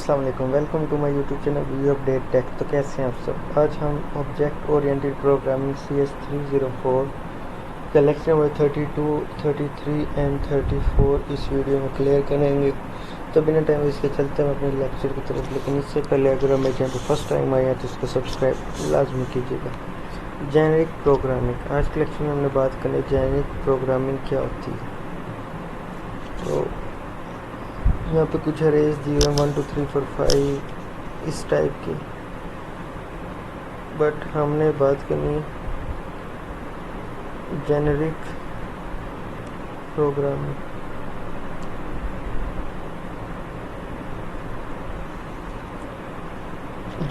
अस्सलाम वालेकुम, welcome to my YouTube channel Video Update Tech. तो कैसे हैं आप सब। आज हम ऑब्जेक्ट ओरिएंटेड प्रोग्रामिंग CS304 का लेक्चर नंबर 32, 33 एंड 34 इस वीडियो में क्लियर करेंगे। तो बिना टाइम वेस्ट के चलते हैं अपने लेक्चर की तरफ। लेकिन इससे पहले अगर हम मेरे चैनल पर फर्स्ट टाइम आए हैं तो इसको सब्सक्राइब लाजमी कीजिएगा। जेनेरिक प्रोग्रामिंग, आज के लेक्चर में हमने बात करनी है जेनेरिक प्रोग्रामिंग क्या होती है। तो यहाँ पे कुछ अरेज दिए हुए 1 2 3 4 5 इस टाइप की, बट हमने बात करनी generic programming.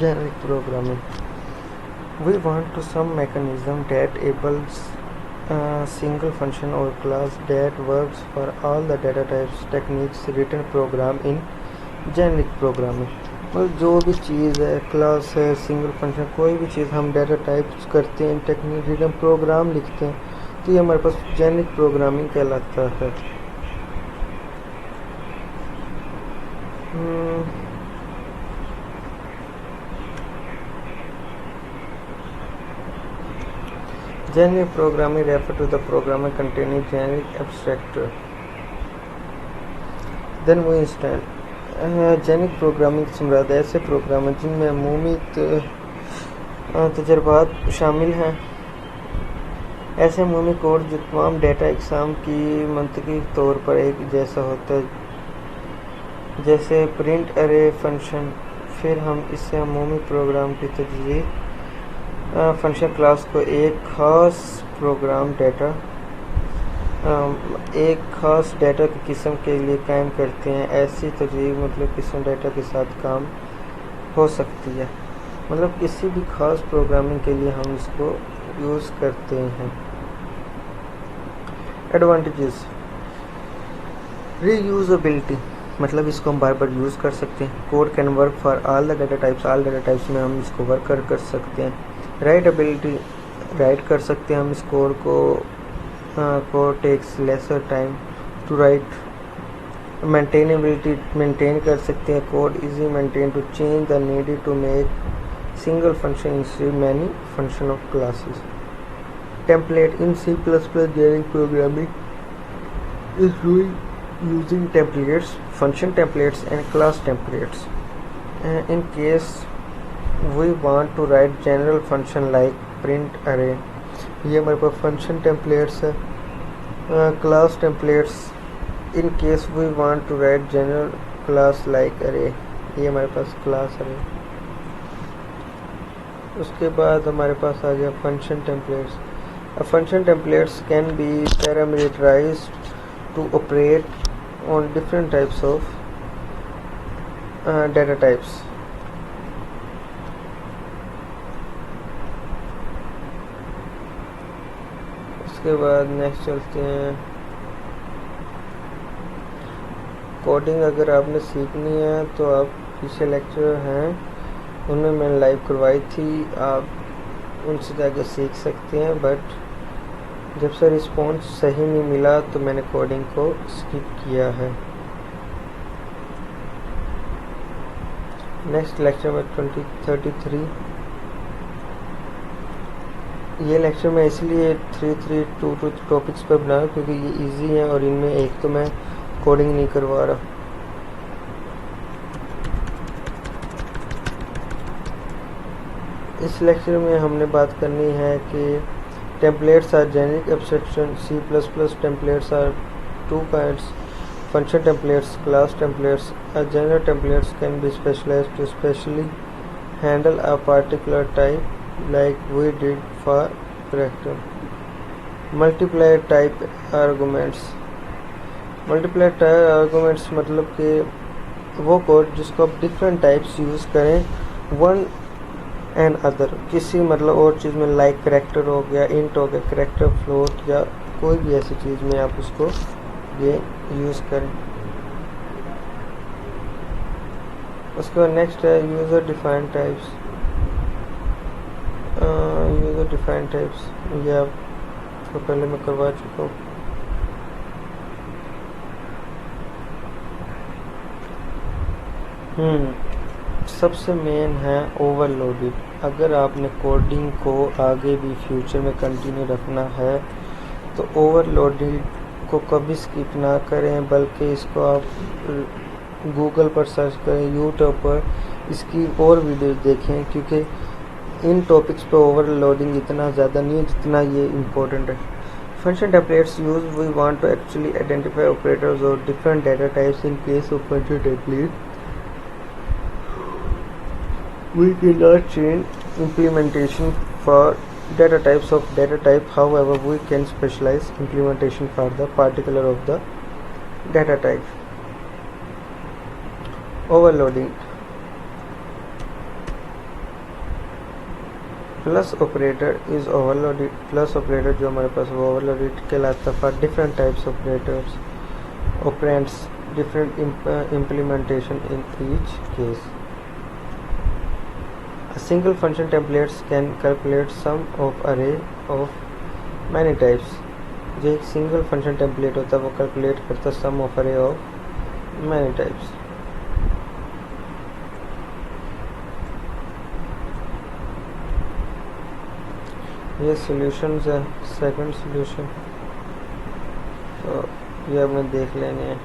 Generic programming. We want to some mechanism that enables a single function or class that works for all the data types techniques written program in generic programming. मतलब जो भी चीज़ है, class है, single function, कोई भी चीज़ हम data types करते हैं, टेक्निक रिटर्न प्रोग्राम लिखते हैं, तो ये हमारे पास जेनेरिक प्रोग्रामिंग कहलाता है। Generic programming refer to the programmer containing generic abstract. Then we understand generic programming से मुराद ऐसे प्रोग्राम हैं जिनमें अमूमी तजर्बात शामिल हैं। ऐसे अमूमी कोड जो तमाम डेटा इकसाम की मंतकी तौर पर एक जैसा होता है, जैसे प्रिंट अरे फंक्शन। फिर हम इससे अमूमी प्रोग्राम की तजदीद फंक्शन क्लास को एक ख़ास डेटा की किस्म के लिए कायम करते हैं। ऐसी तजदीद मतलब किस्म डेटा के साथ काम हो सकती है, मतलब किसी भी ख़ास प्रोग्रामिंग के लिए हम इसको यूज़ करते हैं। एडवांटेजेस, रीयूजेबिलिटी, मतलब इसको हम बार बार यूज़ कर सकते हैं। Code can work for all the data types, all data types में हम इसको वर्क कर सकते हैं। राइटेबिलिटी, राइट कर सकते हैं हम इस कोड को takes lesser time to write. Maintainability, maintain कर सकते हैं code, easy maintain to change the needed to make single function instead many function of classes. Template, in C++ generic programming is doing using templates, function templates and class templates. In case we want to write general function like print array, ये हमारे पास function templates है। class templates, in case we want to write general class like array, ये हमारे पास class array। उसके बाद हमारे पास आ गया function templates. Function templates can be parameterized to operate on different types of data types. उसके बाद next चलते हैं कोडिंग। अगर आपने सीखनी है तो आप पीछे लेक्चर हैं, उनमें मैंने लाइव करवाई थी, आप उनसे जाके सीख सकते हैं। बट जब से रिस्पॉन्स सही नहीं मिला तो मैंने कोडिंग को स्किप किया है। नेक्स्ट लेक्चर में 33। ये लेक्चर मैं इसलिए 3 टॉपिक्स पर बनाया क्योंकि ये इजी है और इनमें एक तो मैं कोडिंग नहीं करवा रहा। इस लेक्चर में हमने बात करनी है कि templates are generic abstraction. C++ templates are two kinds: function templates, class templates. A general templates can be specialized to specially handle a particular type, like we did for character. Multiplier type arguments. Multiplier type arguments मतलब कि वो code जिसको आप different types use करें one and other, किसी मतलब और चीज़ में, लाइक करेक्टर हो गया, इंट हो गया, करेक्टर फ्लोट, या कोई भी ऐसी चीज़ में आप उसको ये यूज़ करें। उसके बाद नेक्स्ट है user defined types. User defined types ये आपको पहले मैं करवा चुका हूँ। सबसे मेन है ओवरलोडेड। अगर आपने कोडिंग को आगे भी फ्यूचर में कंटिन्यू रखना है तो ओवरलोडेड को कभी स्किप ना करें, बल्कि इसको आप गूगल पर सर्च करें, यूट्यूब पर इसकी और वीडियोस देखें, क्योंकि इन टॉपिक्स पे ओवरलोडिंग इतना ज़्यादा नहीं है जितना ये इम्पोर्टेंट है। Function templates use we want to actually identify operators और different data types in case of function template we cannot change implementation for data types of data type. However, we can specialize implementation for the particular of the data type. Overloading plus operator is overloaded. Plus operator जो हमारे पास वो overloaded कहलाता है for different types of operators, operands, different implementation in each case. A single function templates can calculate sum of array of many types. जो एक single function template होता है वो कैलकुलेट करता है sum of array of many types. ये solutions है, second solution तो ये आपने देख लेने हैं।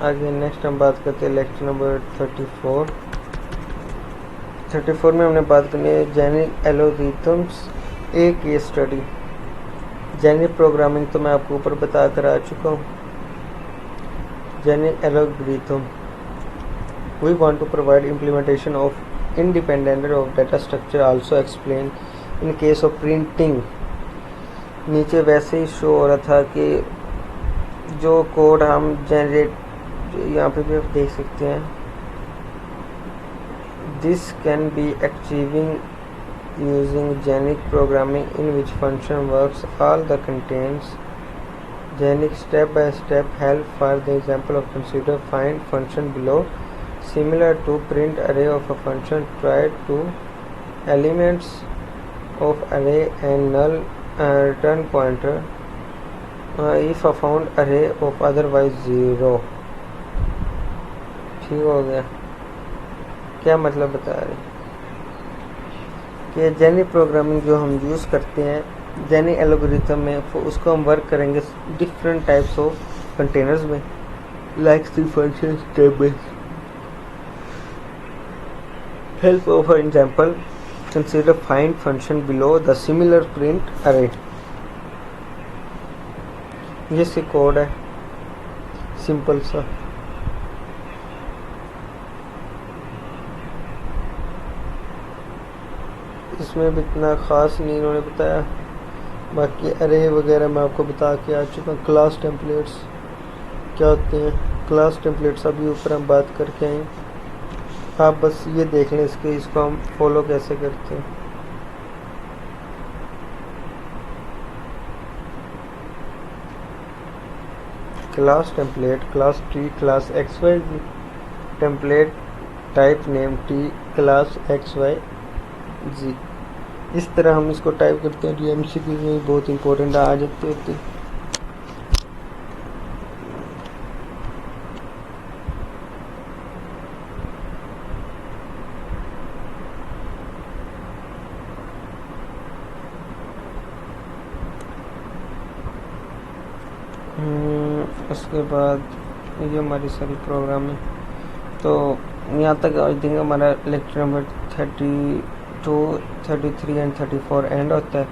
आगे नेक्स्ट हम बात करते हैं लेक्चर नंबर 34 में हमने बात करनी है generic algorithms a case study. Generic programming तो मैं आपको ऊपर बता कर आ चुका हूँ। Generic algorithm we want to provide implementation of independent of data structure also explain in case of printing. नीचे वैसे ही शो हो रहा था कि जो कोड हम जनरेट, यहाँ पे भी आप देख सकते हैं, this can be achieving using generic programming in which function works all the contents generic step by step help for the example of consider find function below similar to print array of a function try to elements of array and null return pointer if a found array of otherwise 0। ठीक हो गया। क्या मतलब बता रहे कि genic programming जो हम यूज़ करते हैं जेनिक एल्गोरिथम में, उसको हम वर्क करेंगे डिफरेंट टाइप्स ऑफ कंटेनर्स में, like C function table help of example consider find function below the similar print array. ये सी कोड है सिंपल सा। इसमें भी इतना ख़ास नहीं इन्होंने बताया, बाकी अरे वगैरह मैं आपको बता के आ चुका हूँ। क्लास टेम्पलेट्स क्या होते हैं, क्लास टेम्पलेट्स अभी ऊपर हम बात करके आए। आप बस ये देख लें इसको हम फॉलो कैसे करते हैं। Class template, class T, class X Y G, template type name T, class X Y G. इस तरह हम इसको टाइप करते हैं। ये एमसीक्यू में बहुत इंपॉर्टेंट आ जाते होते। उसके बाद ये हमारी सारी प्रोग्राम है। तो यहाँ तक आई थिंक हमारा लेक्चर नंबर 32, 33 एंड 34 एंड होता है।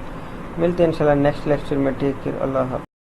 मिलते हैं इंशाल्लाह नेक्स्ट लेक्चर में। टेक केयर, अल्लाह हाफ़िज़।